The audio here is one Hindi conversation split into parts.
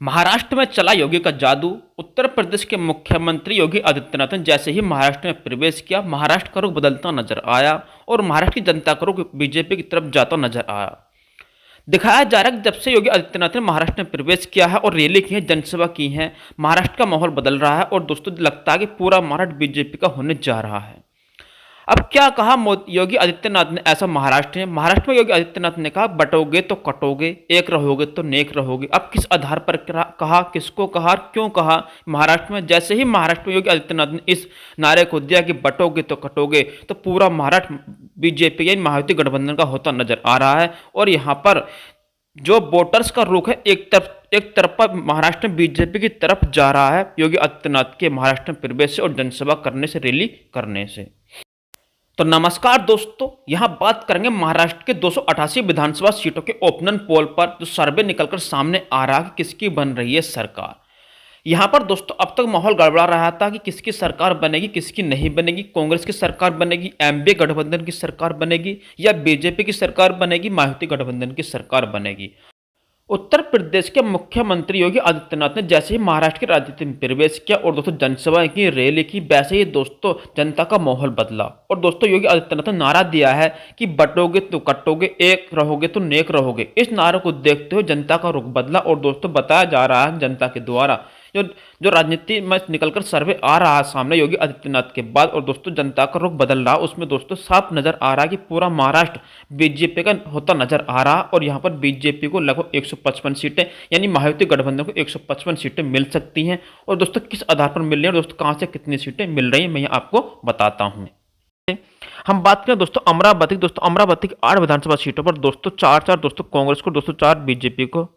महाराष्ट्र में चला योगी का जादू। उत्तर प्रदेश के मुख्यमंत्री योगी आदित्यनाथ ने जैसे ही महाराष्ट्र में प्रवेश किया, महाराष्ट्र का रुख बदलता नजर आया और महाराष्ट्र की जनता का रुख बीजेपी की तरफ जाता नजर आया। दिखाया जा रहा है कि जब से योगी आदित्यनाथ ने महाराष्ट्र में प्रवेश किया है और रैली की है, जनसभा की है, महाराष्ट्र का माहौल बदल रहा है और दोस्तों लगता है कि पूरा महाराष्ट्र बीजेपी का होने जा रहा है। अब क्या कहा योगी आदित्यनाथ ने ऐसा महाराष्ट्र में योगी आदित्यनाथ ने कहा, बटोगे तो कटोगे, एक रहोगे तो नेक रहोगे। अब किस आधार पर कहा, किसको कहा, क्यों कहा? महाराष्ट्र में जैसे ही महाराष्ट्र में योगी आदित्यनाथ ने इस नारे को दिया कि बटोगे तो कटोगे, तो पूरा महाराष्ट्र बीजेपी यानी महायुति गठबंधन का होता नजर आ रहा है। और यहाँ पर जो वोटर्स का रुख है एक तरफा महाराष्ट्र में बीजेपी की तरफ जा रहा है योगी आदित्यनाथ के महाराष्ट्र में प्रवेश से और जनसभा करने से, रैली करने से। तो नमस्कार दोस्तों, यहां बात करेंगे महाराष्ट्र के 288 विधानसभा सीटों के ओपिनियन पोल पर जो सर्वे निकलकर सामने आ रहा है कि किसकी बन रही है सरकार। यहां पर दोस्तों अब तक माहौल गड़बड़ा रहा था कि किसकी सरकार बनेगी, किसकी नहीं बनेगी, कांग्रेस की सरकार बनेगी, एमबीए गठबंधन की सरकार बनेगी या बीजेपी की सरकार बनेगी, महायुति गठबंधन की सरकार बनेगी। उत्तर प्रदेश के मुख्यमंत्री योगी आदित्यनाथ ने जैसे ही महाराष्ट्र की राजनीति में प्रवेश किया और दोस्तों जनसभा की, रैली की, वैसे ही दोस्तों जनता का माहौल बदला। और दोस्तों योगी आदित्यनाथ ने नारा दिया है कि बटोगे तो कटोगे, एक रहोगे तो नेक रहोगे। इस नारे को देखते हुए जनता का रुख बदला और दोस्तों बताया जा रहा है जनता के द्वारा जो राजनीति में निकलकर सर्वे आ रहा है सामने योगी आदित्यनाथ के बाद और दोस्तों जनता का रुख बदल रहा, उसमें दोस्तों साफ नजर आ रहा है कि पूरा महाराष्ट्र बीजेपी का होता नजर आ रहा। और यहाँ पर बीजेपी को लगभग 155 सीटें यानी महायुति गठबंधन को 155 सीटें मिल सकती हैं। और दोस्तों किस आधार पर मिल रही है और दोस्तों कहाँ से कितनी सीटें मिल रही हैं, मैं आपको बताता हूँ। हम बात करें दोस्तों अमरावती की 8 विधानसभा सीटों पर दोस्तों 4 दोस्तों कांग्रेस को, दोस्तों 4 बीजेपी को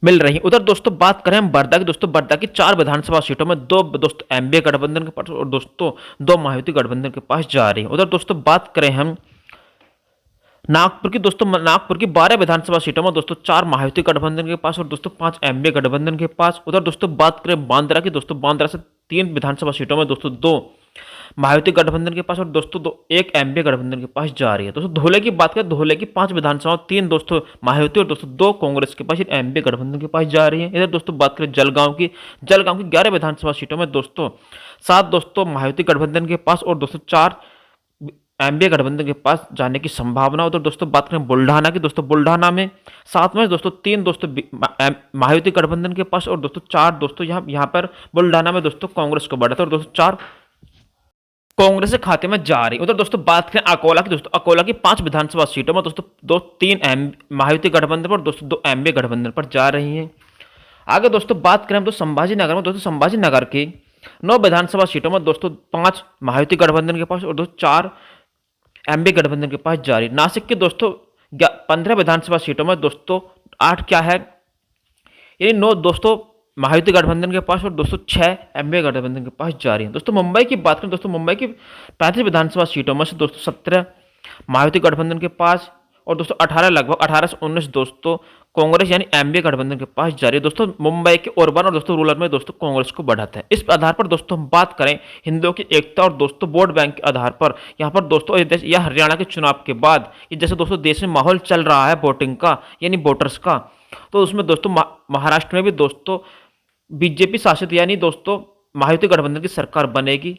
मिल रही है। उधर दोस्तों बात करें हम बर्दा की, दोस्तों बर्दा की 4 विधानसभा सीटों में 2 दोस्तों एमबीए गठबंधन के पास और दोस्तों 2 महायुति गठबंधन के पास जा रही है। उधर दोस्तों बात करें हम नागपुर की, दोस्तों नागपुर की 12 विधानसभा सीटों में दोस्तों 4 महायुति गठबंधन के पास और दोस्तों 5 एमबीए गठबंधन के पास। उधर दोस्तों बात करें बांद्रा की, दोस्तों बांद्रा से 3 विधानसभा सीटों में दोस्तों 2 महायुति गठबंधन के पास और दोस्तों 1 एमबीए गठबंधन के पास जा रही है। दोस्तों धोले की बात करें, धोले की 5 विधानसभा, 3 दोस्तों महायुति और दोस्तों 2 कांग्रेस के पास, एमबीए गठबंधन के पास जा रही है। इधर दोस्तों बात करें जलगांव की 11 विधानसभा सीटों में दोस्तों 7 दोस्तों महायुति गठबंधन के पास और दोस्तों 4 एमबीए गठबंधन के पास जाने की संभावना। उधर दोस्तों बात करें बुल्ढाना की, दोस्तों बुल्ढाना में 7 में दोस्तों 3 दोस्तों महायुति गठबंधन के पास और दोस्तों 4 दोस्तों यहाँ पर बुल्ढाना में दोस्तों कांग्रेस को बढ़ा था और दोस्तों 4 कांग्रेस के खाते में जा रही। उधर दोस्तों बात करें अकोला की, दोस्तों अकोला की 5 विधानसभा सीटों में दोस्तों 3 महायुति गठबंधन पर, दोस्तों 2 एमबीए गठबंधन पर जा रही हैं। आगे दोस्तों बात करें हम तो संभाजीनगर में, दोस्तों संभाजीनगर की 9 विधानसभा सीटों में दोस्तों 5 महायुति गठबंधन के पास और दोस्तों 4 एमबीए गठबंधन के पास जा रही। नासिक की दोस्तों 15 विधानसभा सीटों में दोस्तों 8 क्या है यानी 9 दोस्तों महायुति गठबंधन के पास और दोस्तों 6 एमबीए गठबंधन के पास जा रही है। दोस्तों मुंबई की बात करें, दोस्तों मुंबई की 35 विधानसभा सीटों में से दोस्तों 17 महायुति गठबंधन के पास और दोस्तों 18 से 19 दोस्तों कांग्रेस यानी एमबीए गठबंधन के पास जा रही है। दोस्तों मुंबई के अर्बन और दोस्तों रूरल में दोस्तों कांग्रेस को बढ़ाता है। इस आधार पर दोस्तों हम बात करें हिंदुओं की एकता और दोस्तों वोट बैंक के आधार पर, यहाँ पर दोस्तों यह हरियाणा के चुनाव के बाद ये जैसे दोस्तों देश में माहौल चल रहा है वोटिंग का यानी वोटर्स का, तो उसमें दोस्तों महाराष्ट्र में भी दोस्तों बीजेपी शासित यानी दोस्तों महायुति गठबंधन की सरकार बनेगी।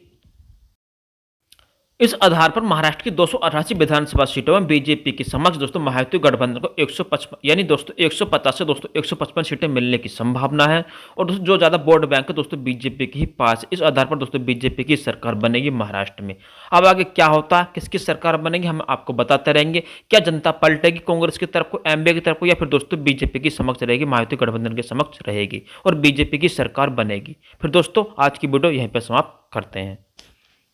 इस आधार पर महाराष्ट्र की 288 विधानसभा सीटों में बीजेपी की समक्ष दोस्तों महायुति गठबंधन को 155 यानी दोस्तों 150 से दोस्तों 155 सीटें मिलने की संभावना है। और दोस्तों जो ज़्यादा वोट बैंक है दोस्तों बीजेपी के ही पास। इस आधार पर दोस्तों बीजेपी की सरकार बनेगी महाराष्ट्र में। अब आगे क्या होता है, किसकी सरकार बनेगी, हम आपको बताते रहेंगे। क्या जनता पलटेगी कांग्रेस की तरफ को, एमबीए की तरफ को, या फिर दोस्तों बीजेपी की समक्ष रहेगी, महायुति गठबंधन के समक्ष रहेगी और बीजेपी की सरकार बनेगी। फिर दोस्तों आज की वीडियो यहीं पर समाप्त करते हैं।